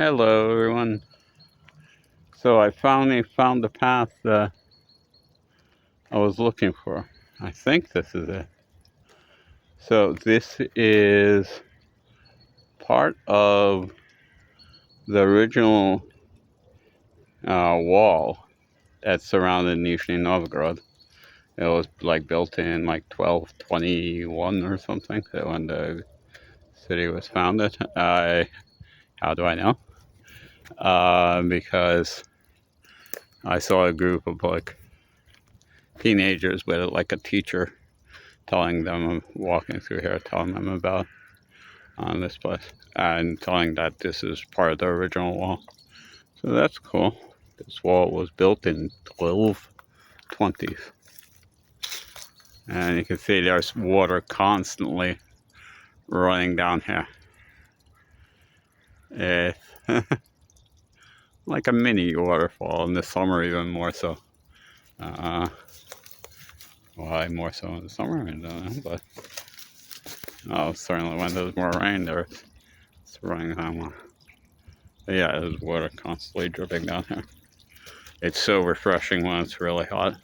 Hello, everyone. So I finally found the path that I was looking for. I think this is it. So this is part of the original wall that surrounded Nizhny Novgorod. It was like built in like 1221 or something. So when the city was founded. How do I know? Because I saw a group of like teenagers with like a teacher telling them, walking through here, telling them about this place and telling that this is part of the original wall. So that's cool. This wall was built in 1220s. And you can see there's water constantly running down here. It's like a mini waterfall in the summer, even more so. Why more so in the summer? I don't know, but certainly when there's more rain, it's running down more. But yeah, there's water constantly dripping down here. It's so refreshing when it's really hot,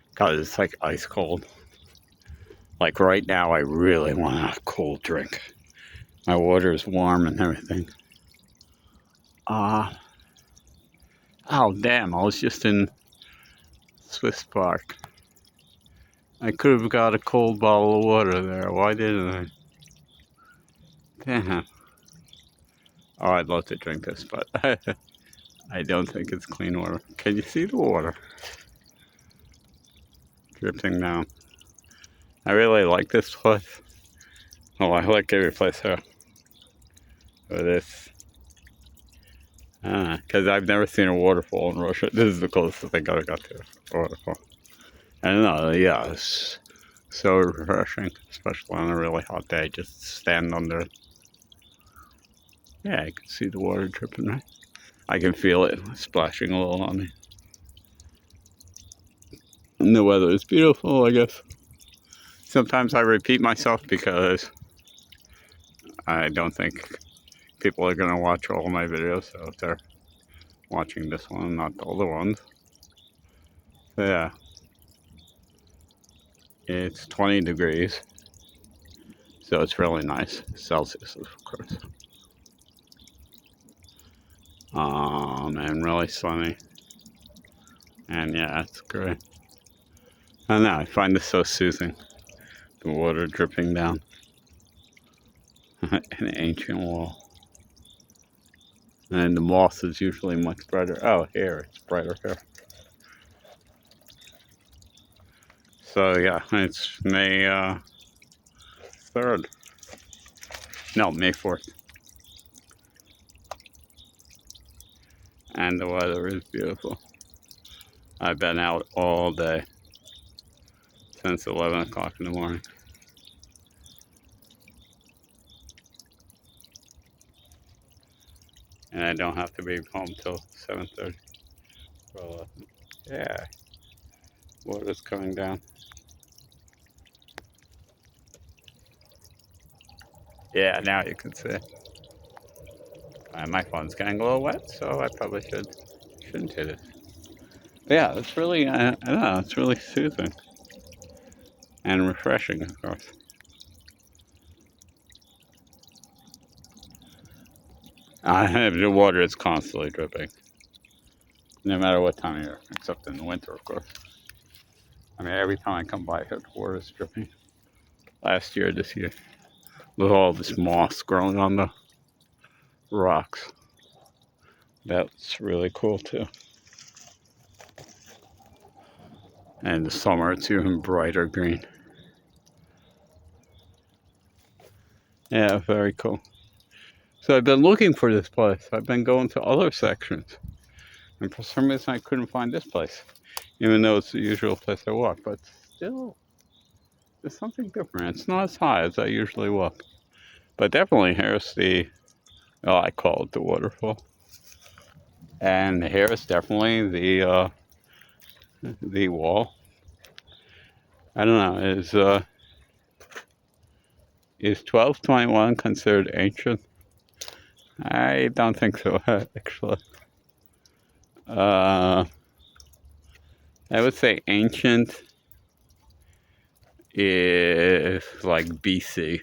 because it's like ice cold. Like right now, I really want a cold drink. My water is warm and everything. Oh damn, I was just in Swiss Park. I could have got a cold bottle of water there. Why didn't I? Damn. Oh, I'd love to drink this, but I don't think it's clean water. Can you see the water dripping down? I really like this place. Oh, I like every place here. But this, because I've never seen a waterfall in Russia. This is the closest I got to a waterfall. And yeah, it's so refreshing, especially on a really hot day. Just stand under it. Yeah, I can see the water dripping, right? I can feel it splashing a little on me. And the weather is beautiful, I guess. Sometimes I repeat myself because I don't think people are going to watch all my videos, so if they're watching this one, not the other ones. So yeah, it's 20 degrees, so it's really nice. Celsius, of course. And really sunny. And yeah, it's great. I don't know, I find this so soothing. The water dripping down an ancient wall. And the moss is usually much brighter. Oh, here, it's brighter here. So yeah, it's May 3rd. No, May 4th. And the weather is beautiful. I've been out all day since 11 o'clock in the morning. And I don't have to be home till 7:30. Well, yeah, water's coming down. Yeah, now you can see. My phone's getting a little wet, so I probably shouldn't hit it. But yeah, it's really, I don't know, it's really soothing and refreshing, of course. The water is constantly dripping, no matter what time of year, except in the winter, of course. I mean, every time I come by here, the water is dripping. Last year, this year, with all this moss growing on the rocks. That's really cool too. And the summer, it's even brighter green. Yeah, very cool. So I've been looking for this place. I've been going to other sections. And for some reason, I couldn't find this place. Even though it's the usual place I walk. But still, there's something different. It's not as high as I usually walk. But definitely here's I call it the waterfall. And here's definitely the wall. I don't know, is 1221 considered ancient? I don't think so, actually. Uh, I would say ancient is like BC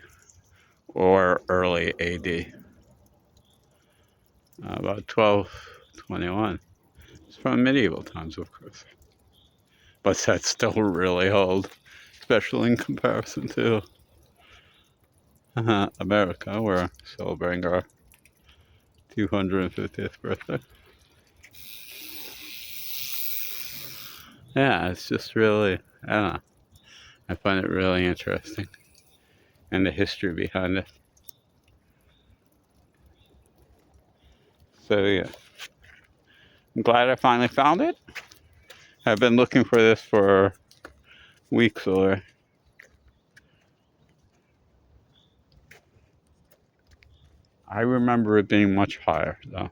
or early AD. About 1221. It's from medieval times, of course. But that's still really old, especially in comparison to America. We're celebrating our 250th birthday. Yeah, it's just really, I don't know. I find it really interesting and the history behind it. So, yeah, I'm glad I finally found it. I've been looking for this for weeks already. I remember it being much higher, though.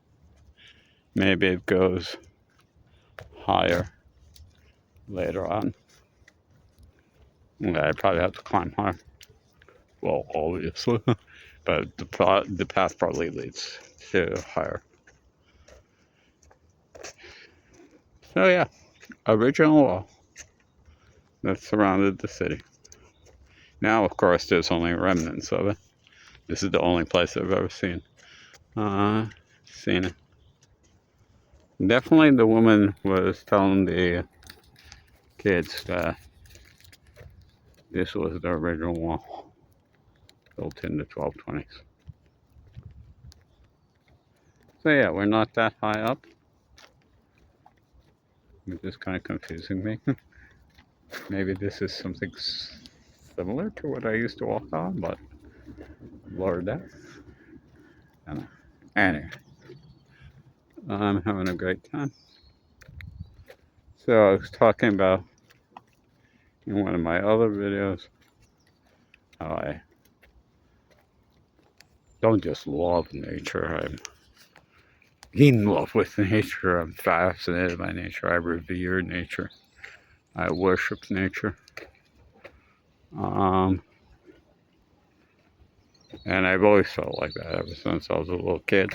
Maybe it goes higher later on. Yeah, I probably have to climb higher. Well, obviously, but the path probably leads to higher. So yeah, original wall that surrounded the city. Now, of course, there's only remnants of it. This is the only place I've ever seen it. Definitely, the woman was telling the kids that this was the original wall built in the 1220s. So yeah, we're not that high up. It's just kind of confusing me. Maybe this is something similar to what I used to walk on, but lower depth. I don't know. Anyway, I'm having a great time. So I was talking about in one of my other videos how I don't just love nature. I'm in love with nature. I'm fascinated by nature. I revere nature. I worship nature. Um, and I've always felt like that ever since I was a little kid.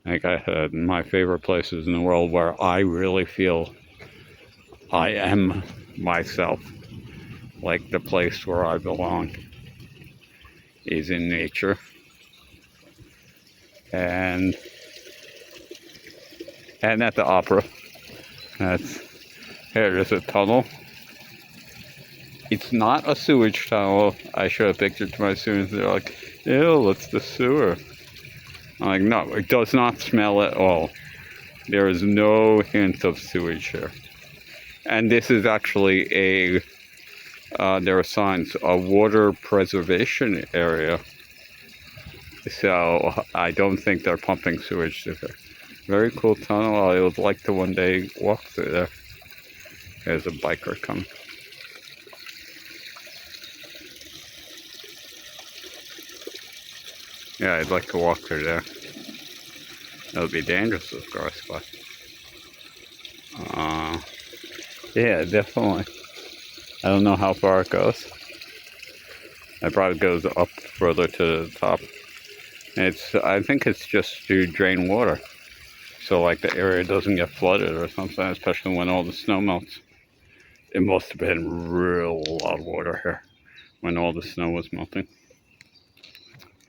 Like I had my favorite places in the world where I really feel I am myself. Like the place where I belong is in nature. And at the opera. That's there's a tunnel. It's not a sewage tunnel. I show a picture to my students. They're like, ew, it's the sewer. I'm like, no, it does not smell at all. There is no hint of sewage here. And this is actually there are signs, a water preservation area. So I don't think they're pumping sewage through there. Very cool tunnel. I would like to one day walk through there. There's a biker coming. Yeah, I'd like to walk through there. It would be dangerous, of course, but yeah, definitely. I don't know how far it goes. It probably goes up further to the top. I think it's just to drain water, so like the area doesn't get flooded or something, especially when all the snow melts. It must have been real lot of water here when all the snow was melting.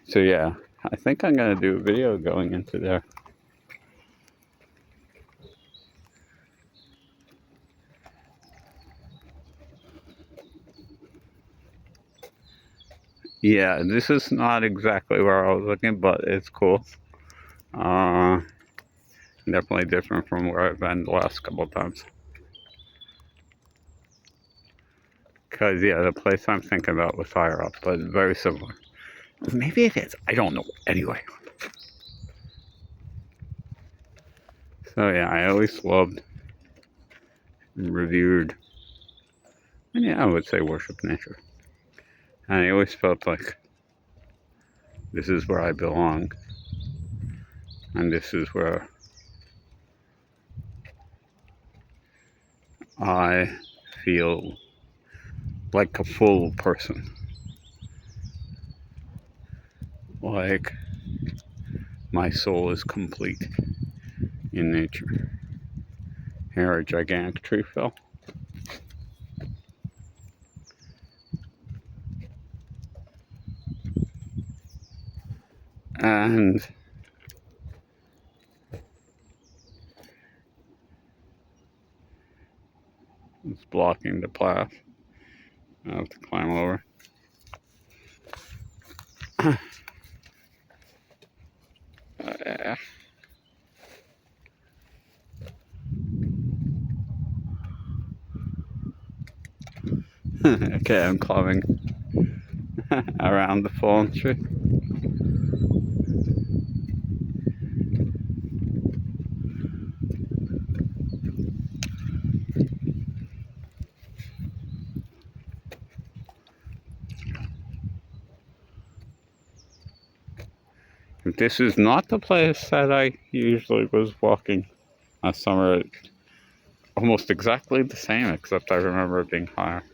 So yeah, I think I'm gonna do a video going into there. Yeah, this is not exactly where I was looking, but it's cool. Definitely different from where I've been the last couple of times. Because, yeah, the place I'm thinking about was higher up, but very similar. Maybe it is. I don't know. Anyway. So, yeah, I always loved and revered, and yeah, I would say worship nature. And I always felt like this is where I belong. And this is where I feel like a full person. like my soul is complete in nature. Here a gigantic tree fell. And it's blocking the path. I have to climb over. Okay, I'm climbing around the fallen tree. This is not the place that I usually was walking last summer. It's almost exactly the same, except I remember it being higher.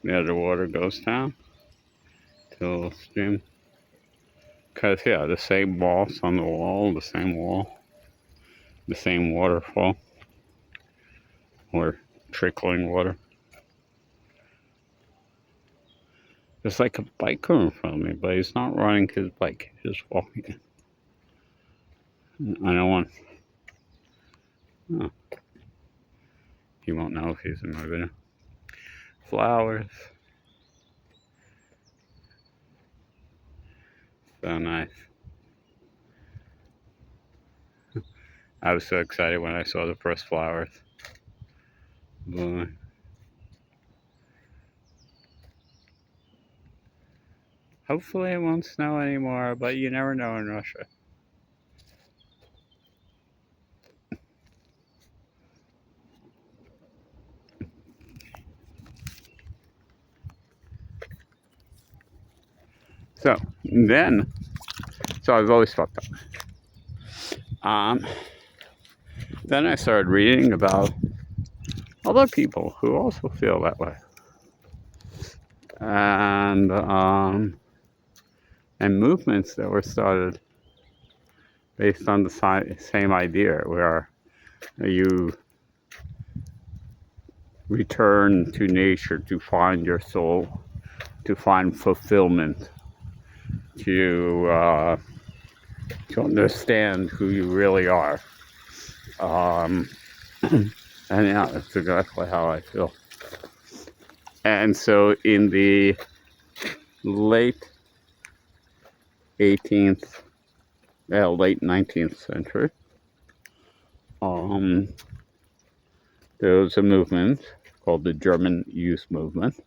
Yeah, the water goes down to the stream. Because, yeah, the same moss on the wall, the same wall, the same waterfall, or trickling water. There's like a biker in front of me, but he's not riding his bike, he's just walking. I don't want. Oh, he won't know if he's in my video. Flowers. So nice. I was so excited when I saw the first flowers. Blooming. Hopefully it won't snow anymore, but you never know in Russia. So I've always thought that. Then I started reading about other people who also feel that way, and movements that were started based on the same idea, where you return to nature to find your soul, to find fulfillment, to understand who you really are. And yeah, that's exactly how I feel. And so in the late 18th, late 19th century, there was a movement called the German Youth Movement,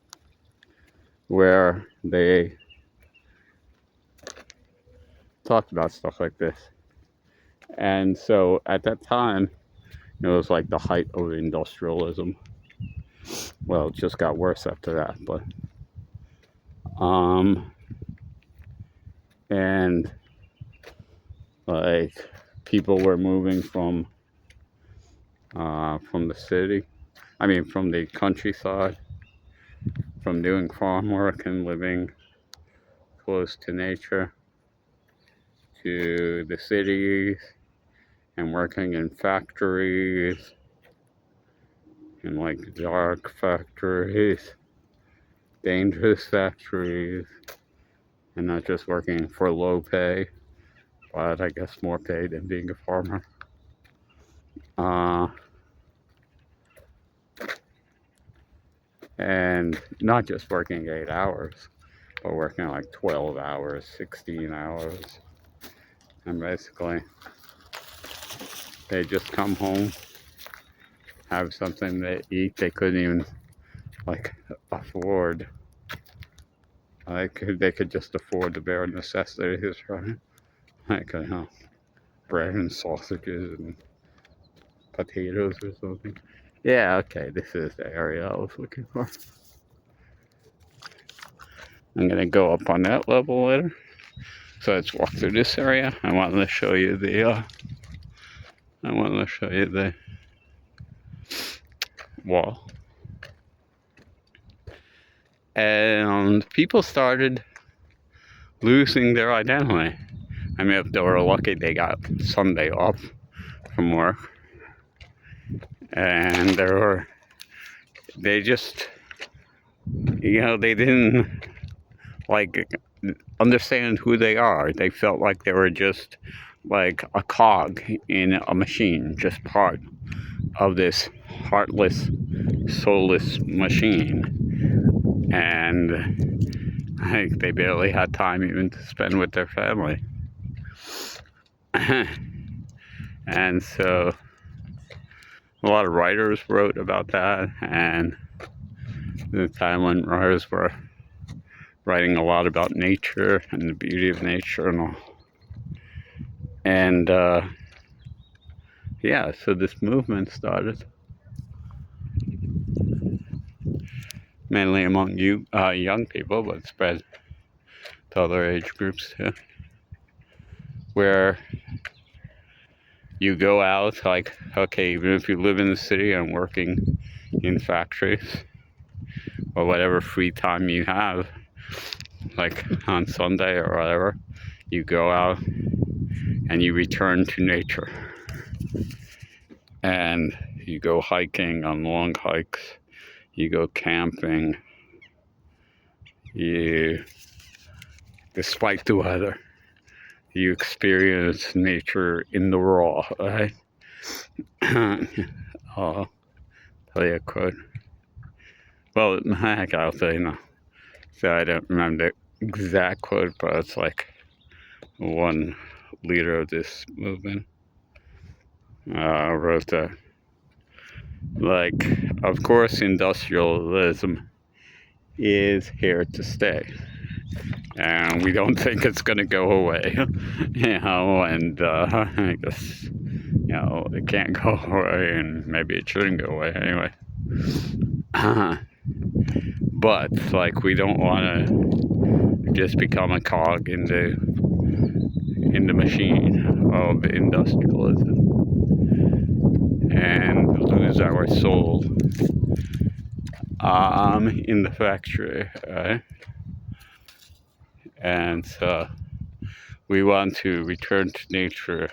where they talked about stuff like this. And so at that time, it was like the height of industrialism. Well, it just got worse after that, but and like people were moving from the city, from the countryside, from doing farm work and living close to nature, to the cities and working in factories, in like dark factories, dangerous factories, and not just working for low pay, but I guess more pay than being a farmer. And not just working 8 hours, but working like 12 hours, 16 hours. And basically, they just come home, have something to eat they couldn't even like afford. They could just afford the bare necessities, right? Like bread and sausages and potatoes or something. Yeah, okay, this is the area I was looking for. I'm gonna go up on that level later. So let's walk through this area. I wanted to show you the wall. And people started losing their identity. I mean, if they were lucky, they got Sunday off from work, and they just, they didn't like understand who they are. They felt like they were just like a cog in a machine, just part of this heartless, soulless machine. And like they barely had time even to spend with their family. And so a lot of writers wrote about that, and the time when writers were writing a lot about nature and the beauty of nature and all. And yeah, so this movement started mainly among young people, but spread to other age groups too, where you go out, like, okay, even if you live in the city and working in factories or whatever free time you have, like on Sunday or whatever, you go out and you return to nature. And you go hiking on long hikes, you go camping, despite the weather, you experience nature in the raw, right? I'll tell you a quote. Well, heck, I'll say no. So I don't remember the exact quote, but it's like one leader of this movement wrote that, like, of course, industrialism is here to stay, and we don't think it's going to go away, and I guess, it can't go away, and maybe it shouldn't go away anyway. But, like, we don't want to just become a cog in the machine of industrialism and lose our soul in the factory, right? And so we want to return to nature.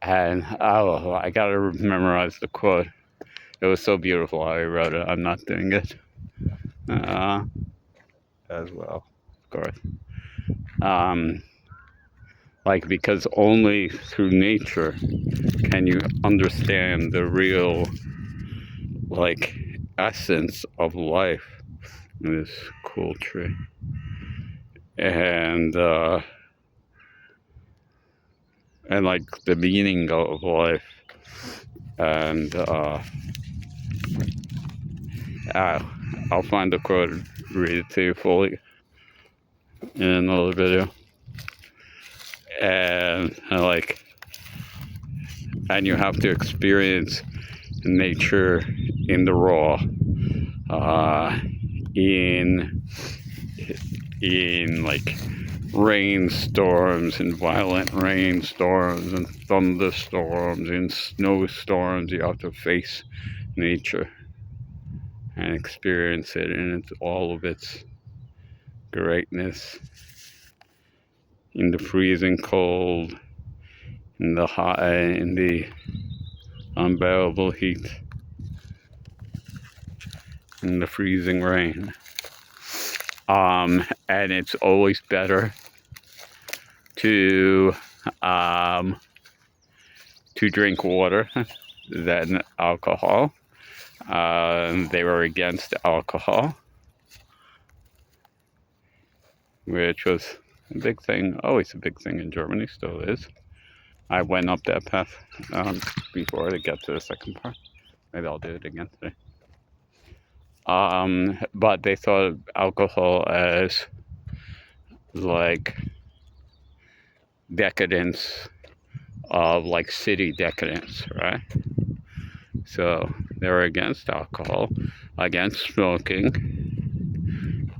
And I gotta memorize the quote. It was so beautiful how he wrote it. I'm not doing it as well, of course. Like, because only through nature can you understand the real, like, essence of life in this cool tree. And like the meaning of life. And I'll find the quote and read it to you fully in another video. And and you have to experience nature in the raw, in like rainstorms and violent rainstorms and thunderstorms and snowstorms. You have to face nature and experience it in all of its greatness, in the freezing cold, in the hot, in the unbearable heat, in the freezing rain. And it's always better to drink water than alcohol. They were against alcohol, which was a big thing, always a big thing in Germany, still is. I went up that path before to get to the second part. Maybe I'll do it again today. But they thought of alcohol as like decadence of like city decadence, right? So they were against alcohol, against smoking.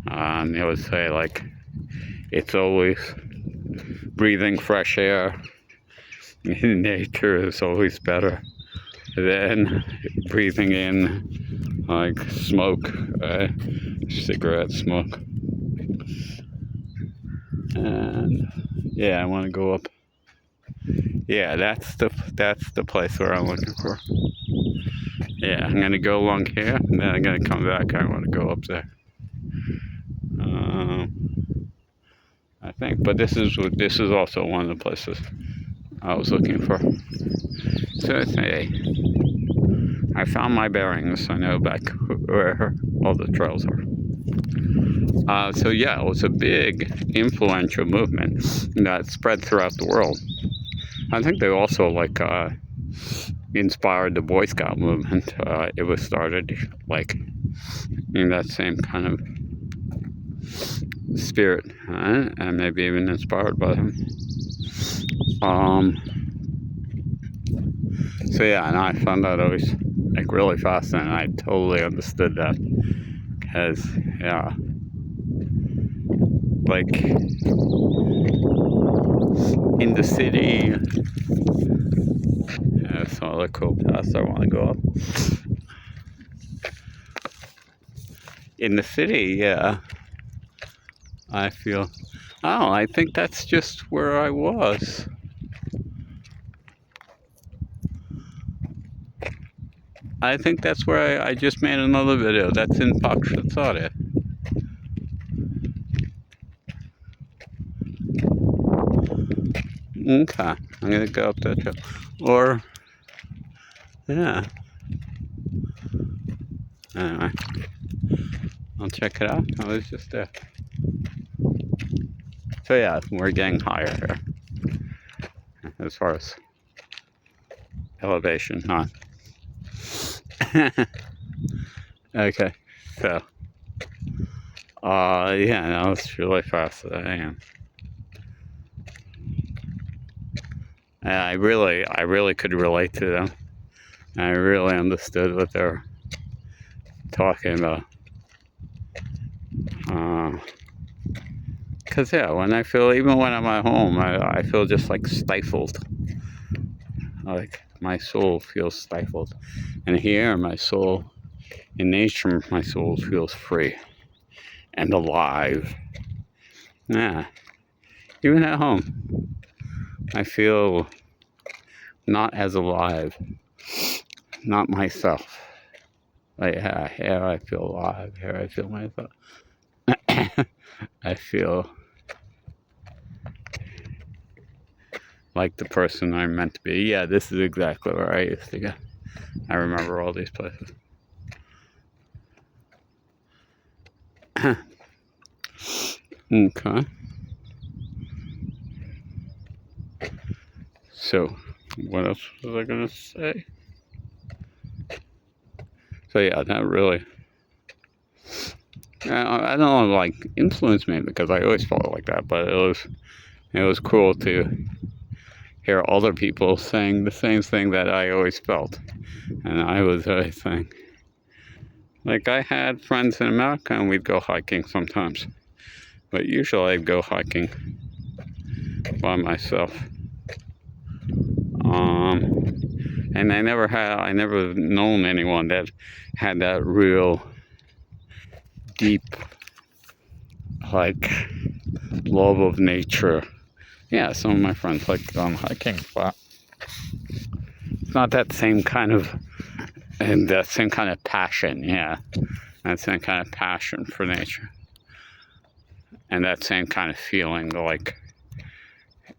They would say like it's always breathing fresh air in nature is always better than breathing in like smoke, cigarette smoke. And yeah, I want to go up. Yeah, that's the place where I'm looking for. Yeah, I'm gonna go along here, and then I'm gonna come back. I want to go up there. I think, but this is also one of the places I was looking for. So hey, I found my bearings. I know back where all the trails are. So yeah, it was a big, influential movement that spread throughout the world. I think they also inspired the Boy Scout movement. It was started like in that same kind of spirit, and maybe even inspired by them. So yeah, and I found that always like really fascinating. I totally understood that because yeah, like in the city, yeah, some other cool paths I want to go up. In the city, yeah, I feel. Oh, I think that's just where I was. I think that's where I just made another video. That's in Pakshasare. Okay, I'm gonna go up that trail. Or, yeah. Anyway, I'll check it out. I was just there. So yeah, we're getting higher here. As far as elevation, huh? Okay, so, yeah, that was really fascinating. And I really could relate to them. I really understood what they're talking about. Because, yeah, even when I'm at home, I feel just like stifled. Like my soul feels stifled. And here, in nature, my soul feels free and alive. Yeah, even at home, I feel not as alive, not myself. Like, yeah, here I feel alive, here I feel myself. I feel like the person I'm meant to be. Yeah, this is exactly where I used to go. I remember all these places. Okay. So, what else was I gonna say? So yeah, that really, I don't know, like influenced me because I always felt like that. But it was cool to hear other people saying the same thing that I always felt, and I was always saying. Like I had friends in America, and we'd go hiking sometimes, but usually I'd go hiking by myself. And I never known anyone that had that real deep, like, love of nature. Yeah, some of my friends like going hiking, but it's not that same kind of, and that same kind of passion, yeah. That same kind of passion for nature. And that same kind of feeling, like,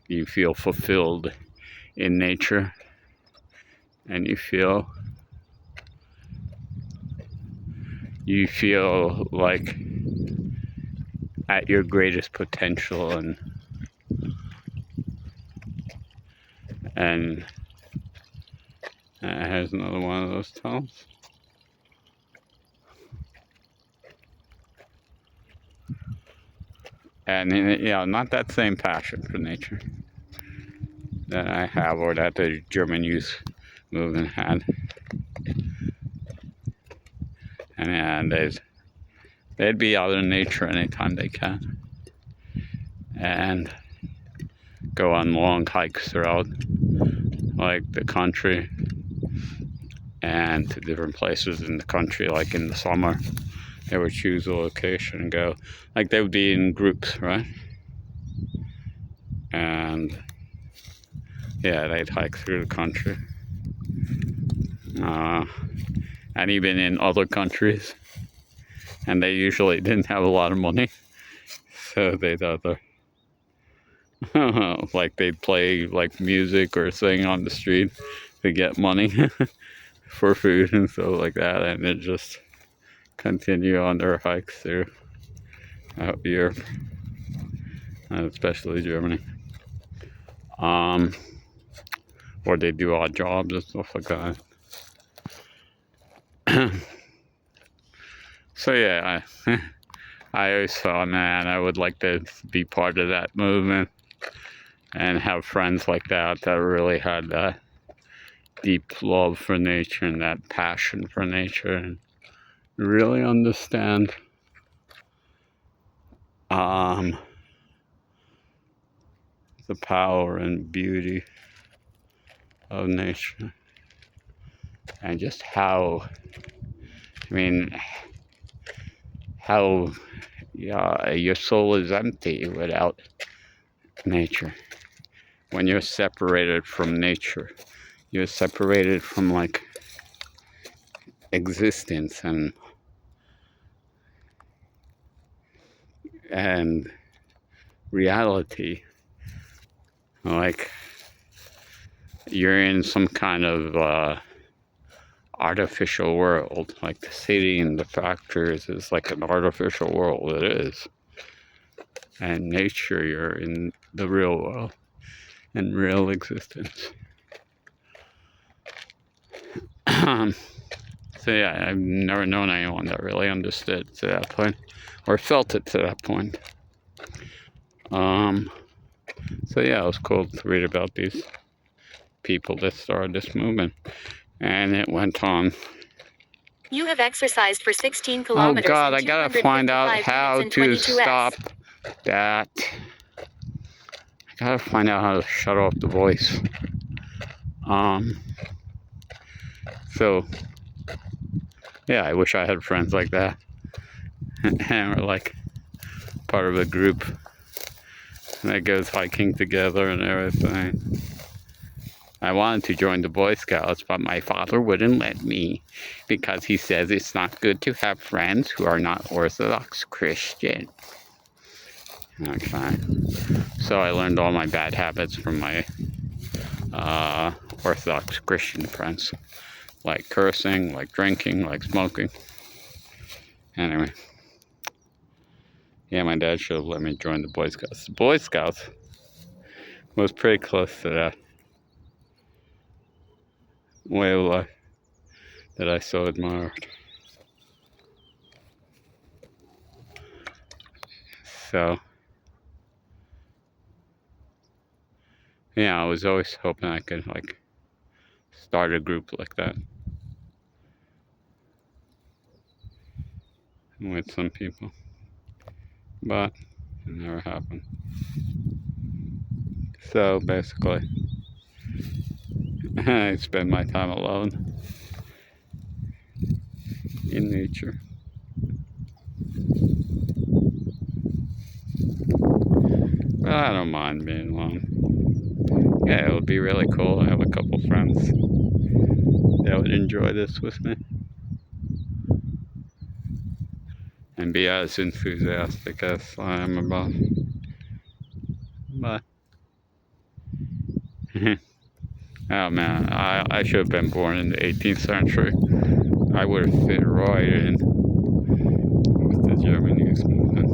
you feel fulfilled in nature. And you feel like at your greatest potential, and it has another one of those tones. And not that same passion for nature that I have, or that the German youth movement had. And they'd be out in nature anytime they can, and go on long hikes throughout, like, the country, and to different places in the country. Like in the summer, they would choose a location and go. Like they would be in groups, right? And yeah, they'd hike through the country. And even in other countries. And they usually didn't have a lot of money. So they'd either, like they'd play like music or sing on the street to get money for food and stuff like that. And then just continue on their hikes through Europe. Especially Germany. Or they do odd jobs and stuff like that. So yeah, I always thought, man, I would like to be part of that movement and have friends like that that really had that deep love for nature and that passion for nature and really understand the power and beauty of nature and just how your soul is empty without nature. When you're separated from nature, you're separated from like existence and reality. Like you're in some kind of artificial world. Like the city and the factories is like an artificial world. It is. And nature, you're in the real world and real existence. So yeah, I've never known anyone that really understood to that point or felt it to that point. So yeah, it was cool to read about these people that started this movement. And it went on. You have exercised for 16 kilometers. Oh God, I gotta find out how to stop that. I gotta find out how to shut off the voice. So yeah, I wish I had friends like that. And we're like part of a group that goes hiking together and everything. I wanted to join the Boy Scouts, but my father wouldn't let me because he says it's not good to have friends who are not Orthodox Christian. Okay. So I learned all my bad habits from my Orthodox Christian friends. Like cursing, like drinking, like smoking. Anyway. Yeah, my dad should have let me join the Boy Scouts. The Boy Scouts was pretty close to that way of life that I so admired. So, yeah, I was always hoping I could, like, start a group like that with some people. But it never happened. So, basically, I spend my time alone in nature. But I don't mind being alone. Yeah, it would be really cool to have a couple friends that would enjoy this with me. And be as enthusiastic as I am about it. But, oh man, I should have been born in the 18th century. I would have fit right in with the German youth movement.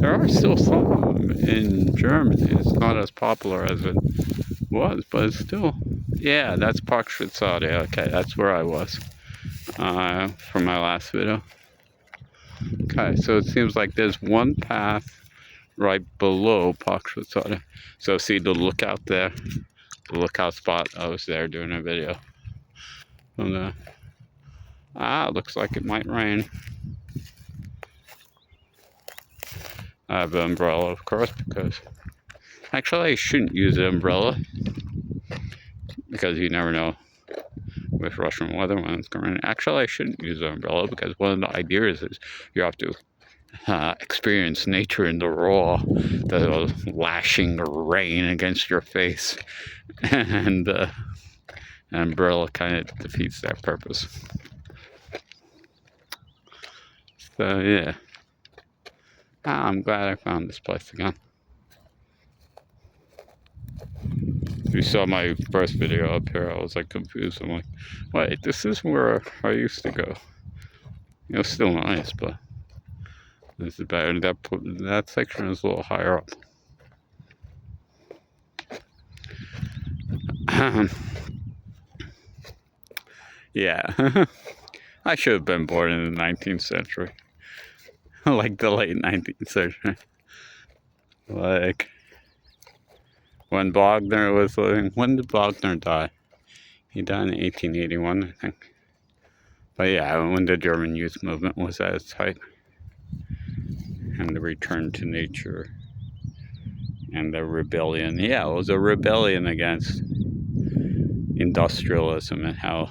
There are still some of them in Germany. It's not as popular as it was, but it's still, yeah, that's Park Schwitzade. Okay, that's where I was for my last video. Okay, so it seems like there's one path right below Park Schwitzade. So see the lookout there, the lookout spot. I was there doing a video from there. Looks like it might rain. I have an umbrella, of course, because actually I shouldn't use an umbrella because you never know with Russian weather when it's going. Actually, I shouldn't use an umbrella because one of the ideas is you have to experience nature in the raw, the lashing rain against your face, and an umbrella kind of defeats that purpose. So yeah, I'm glad I found this place again. If you saw my first video up here, I was like confused. I'm like, wait, this is where I used to go. It was still nice, but this is better. That section is a little higher up. Yeah, I should have been born in the 19th century, like the late 19th century, like when Wagner was living. When did Wagner die? He died in 1881, I think. But yeah, when the German youth movement was at its height, and the return to nature, and the rebellion. Yeah, it was a rebellion against industrialism and how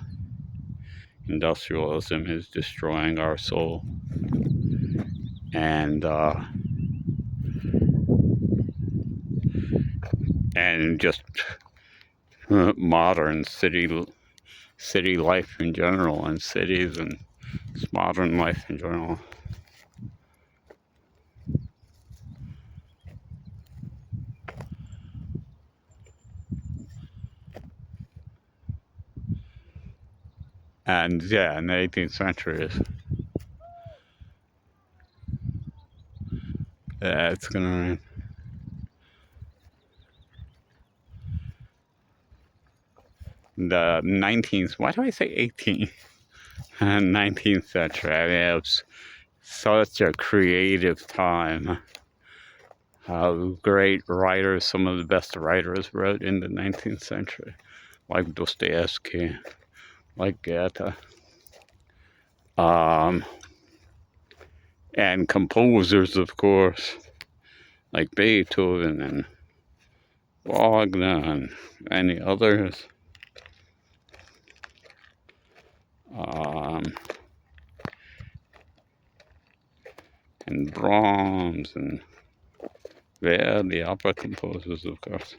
industrialism is destroying our soul. And just modern city life in general, and cities and modern life in general. And yeah, in the 18th century, yeah, it's gonna rain. The 19th, why do I say 18th? 19th century. I mean, it was such a creative time. Great writers, some of the best writers wrote in the 19th century, like Dostoevsky, like Goethe, and composers, of course, like Beethoven and Wagner and many others. And Brahms and the opera composers, of course.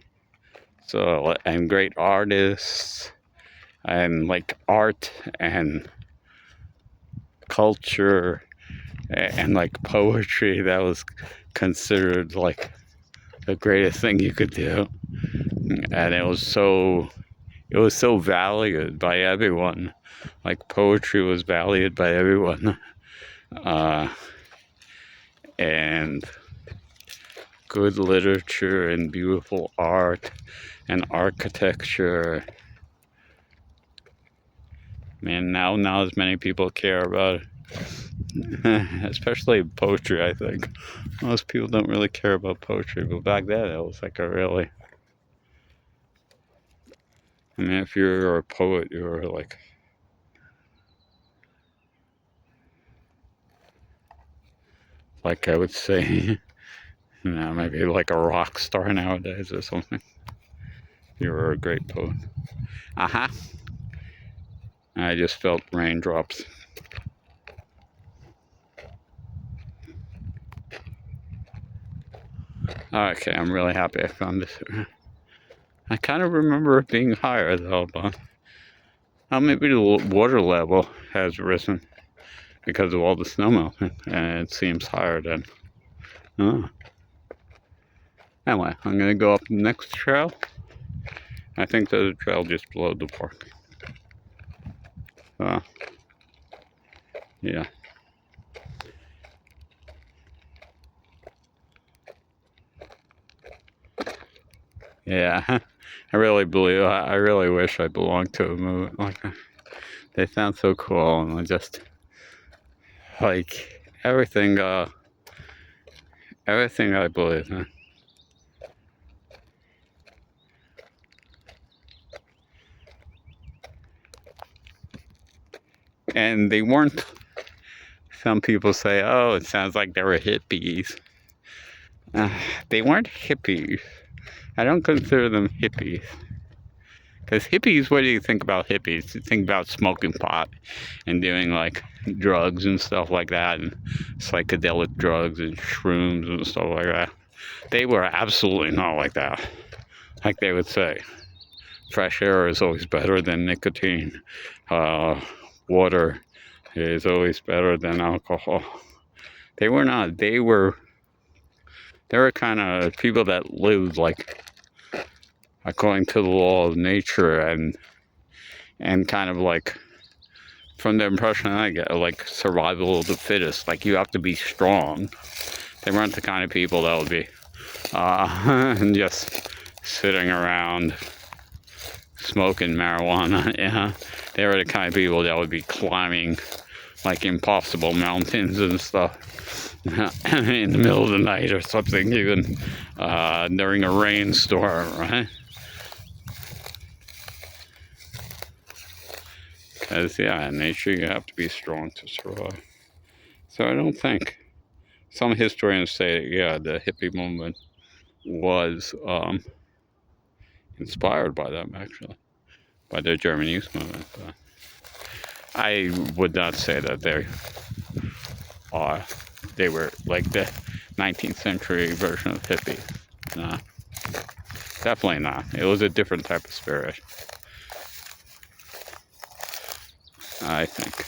So, and great artists, and like art and culture, and like poetry, that was considered like the greatest thing you could do. And it was so valued by everyone. Like poetry was valued by everyone. And good literature and beautiful art and architecture. Man, now not as many people care about it. Especially poetry, I think. Most people don't really care about poetry, but back then it was like a really... I mean, if you're a poet, you're like... like I would say, maybe like a rock star nowadays or something. You're a great poet. I just felt raindrops. Okay, I'm really happy I found this. I kind of remember it being higher though, but maybe the water level has risen because of all the snow melting, and it seems higher then. Anyway, I'm gonna go up the next trail. I think there's a trail just below the park. Yeah. Yeah, I really wish I belonged to a movement like that. They sound so cool, and I just like everything I believe in. And they weren't, some people say, oh, it sounds like they were hippies. They weren't hippies. I don't consider them hippies, Because hippies, what do you think about hippies? You think about smoking pot and doing like drugs and stuff like that, and psychedelic drugs and shrooms and stuff like that. They were absolutely not like that. Like they would say, fresh air is always better than nicotine. Water is always better than alcohol. They were not. They were kind of people that lived like according to the law of nature, and kind of like, from the impression I get, like survival of the fittest. Like you have to be strong. They weren't the kind of people that would be just sitting around smoking marijuana. Yeah, they were the kind of people that would be climbing like impossible mountains and stuff in the middle of the night or something, even during a rainstorm, right? Because, yeah, in nature you have to be strong to survive. So I don't think, some historians say, yeah, the hippie movement was inspired by them, actually, by the German youth movement. But I would not say that they were like the 19th century version of hippies. No, definitely not. It was a different type of spirit, I think.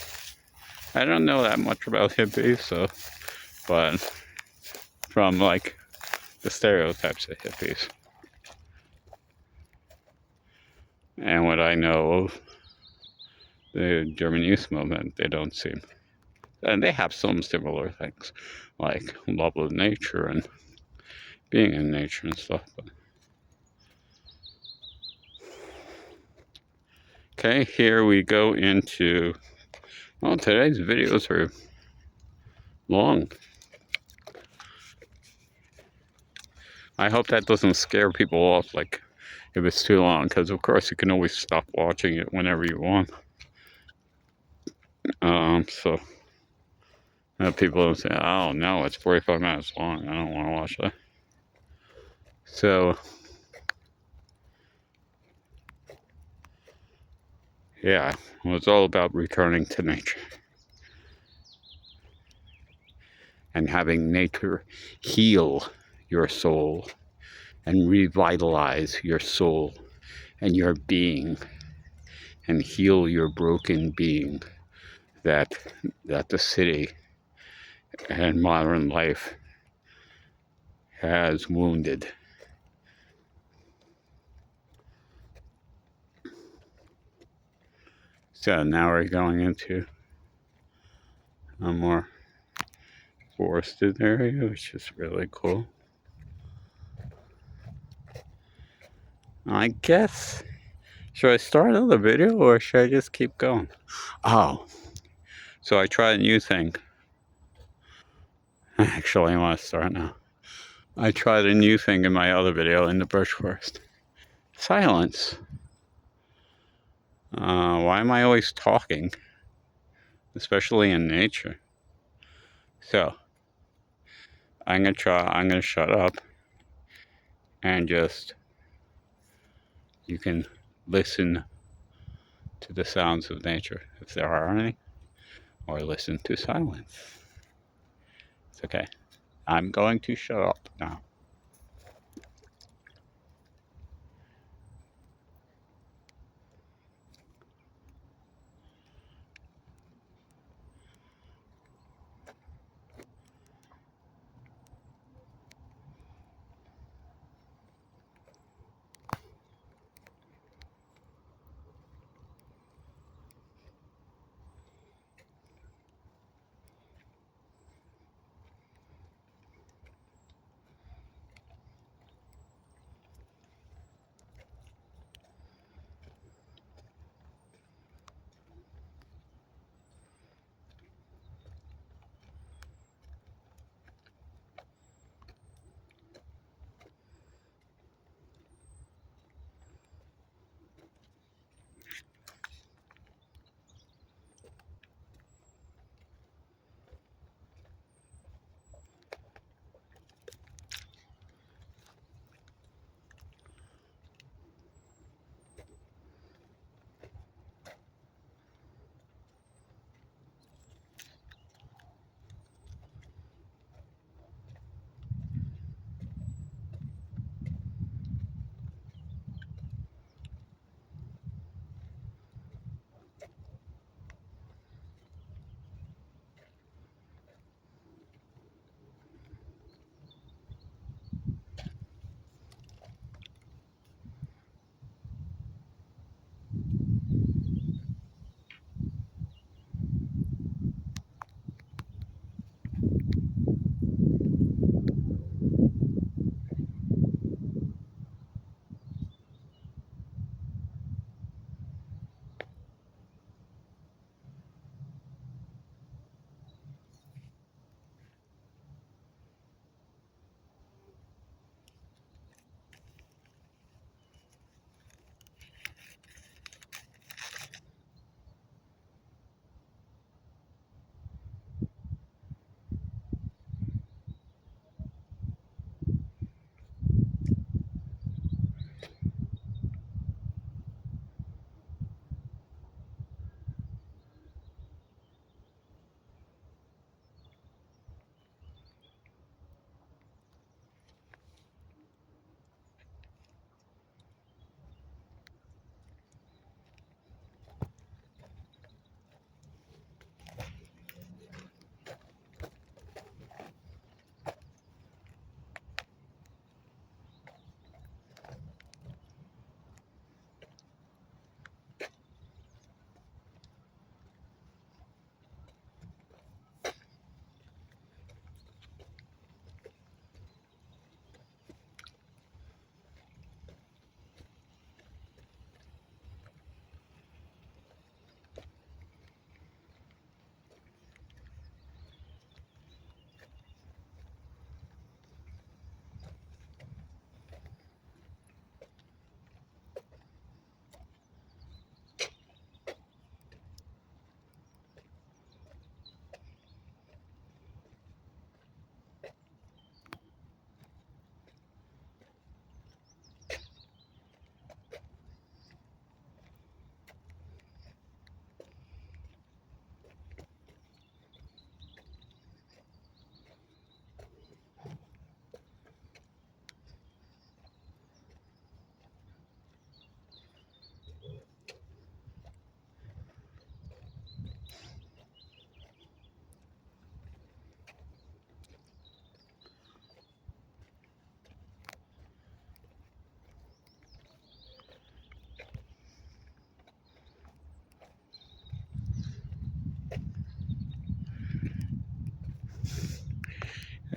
I don't know that much about hippies, so, but from like the stereotypes of hippies and what I know of the German youth movement, they don't seem, and they have some similar things like love of nature and being in nature and stuff. But okay, here we go into, well, today's videos are long. I hope that doesn't scare people off, like if it's too long, because of course you can always stop watching it whenever you want. So people don't say, oh no, it's 45 minutes long, I don't want to watch that. So yeah, well, it's all about returning to nature and having nature heal your soul and revitalize your soul and your being and heal your broken being that the city and modern life has wounded. So now we're going into a more forested area, which is really cool. I guess, should I start another video or should I just keep going? Oh, so I tried a new thing. Actually, I want to start now. I tried a new thing in my other video in the bush forest. Silence. Why am I always talking? Especially in nature. So, I'm gonna shut up and just, you can listen to the sounds of nature, if there are any, or listen to silence. It's okay. I'm going to shut up now.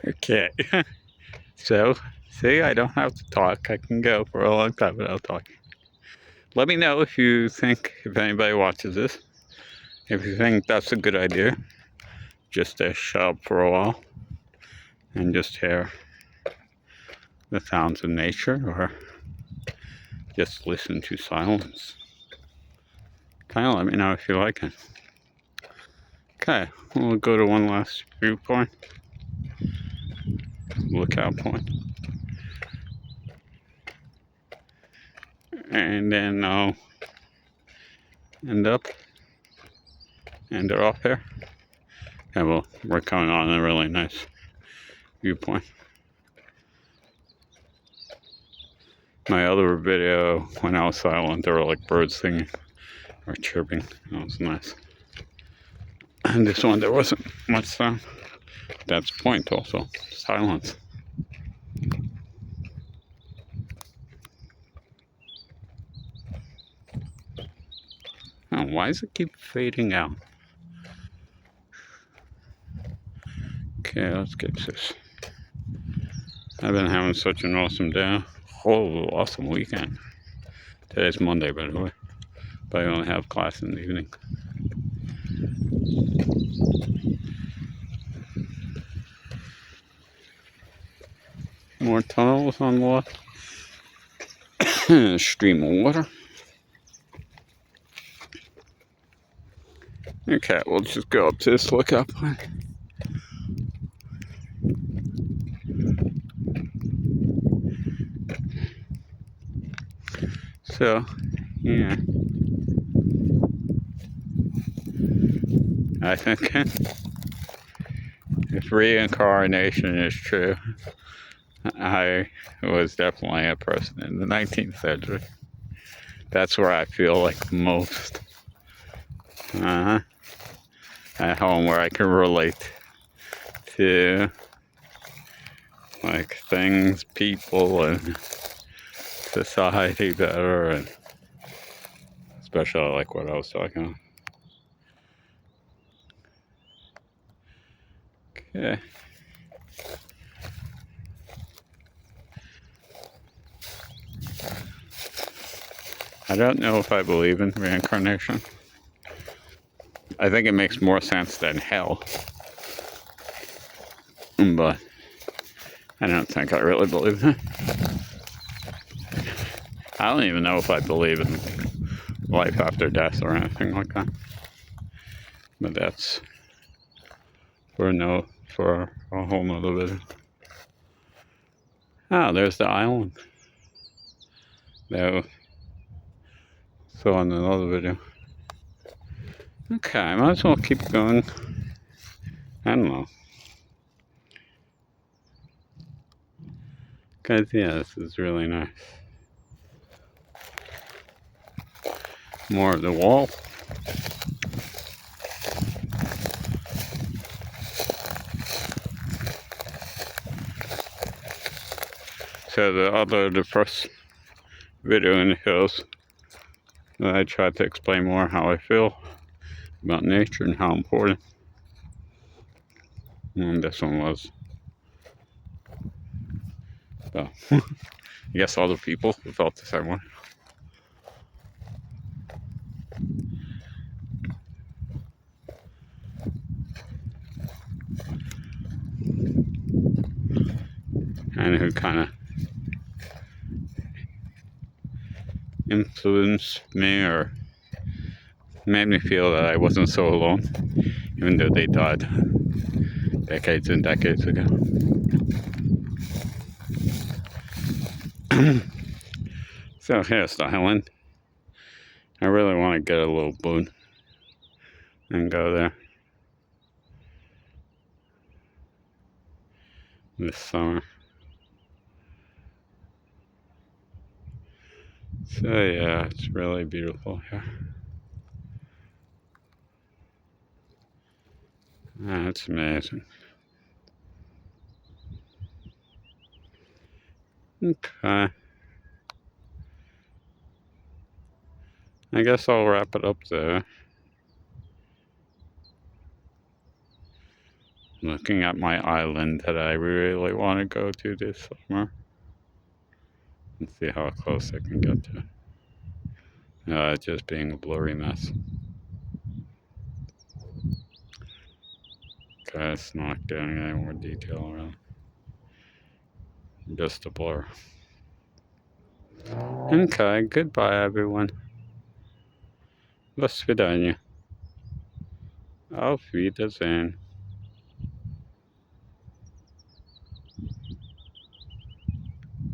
Okay. So, see, I don't have to talk. I can go for a long time without talking. Let me know if you think, if anybody watches this, if you think that's a good idea, just to shut up for a while and just hear the sounds of nature, or just listen to silence. Kind of let me know if you like it. Okay, we'll go to one last viewpoint, lookout point, and then I'll end it off here. And we're coming on a really nice viewpoint. My other video, when I was silent, there were like birds singing or chirping. That was nice. And this one, there wasn't much sound. That's the point also, silence. Oh, why does it keep fading out? Okay, let's get this. I've been having such an awesome day. Whole awesome weekend. Today's Monday, by the way. But I only have class in the evening. More tunnels on the left. Stream of water. Okay, we'll just go up to this lookout point. So, yeah. I think if reincarnation is true, I was definitely a person in the 19th century. That's where I feel like most at home, where I can relate to like things, people, and society better, and especially like what I was talking about. Okay. I don't know if I believe in reincarnation. I think it makes more sense than hell. But I don't think I really believe in it. I don't even know if I believe in life after death or anything like that. But that's for a whole nother video. Oh, there's the island. That saw in another video. Okay, I might as well keep going. I don't know. Guys, yeah, this is really nice. More of the wall. So the first video in the hills, I tried to explain more how I feel about nature and how important. And this one was. So, I guess other people felt the same way. And who kind of influenced me or made me feel that I wasn't so alone, even though they died decades and decades ago. So here's the island. I really want to get a little boon and go there this summer. So yeah, it's really beautiful here. It's amazing. Okay. I guess I'll wrap it up there. Looking at my island that I really want to go to this summer. Let's see how close I can get to. It's just being a blurry mess. Okay, it's not getting any more detail around. Just a blur. Okay, goodbye everyone. До свидания. Auf Wiedersehen.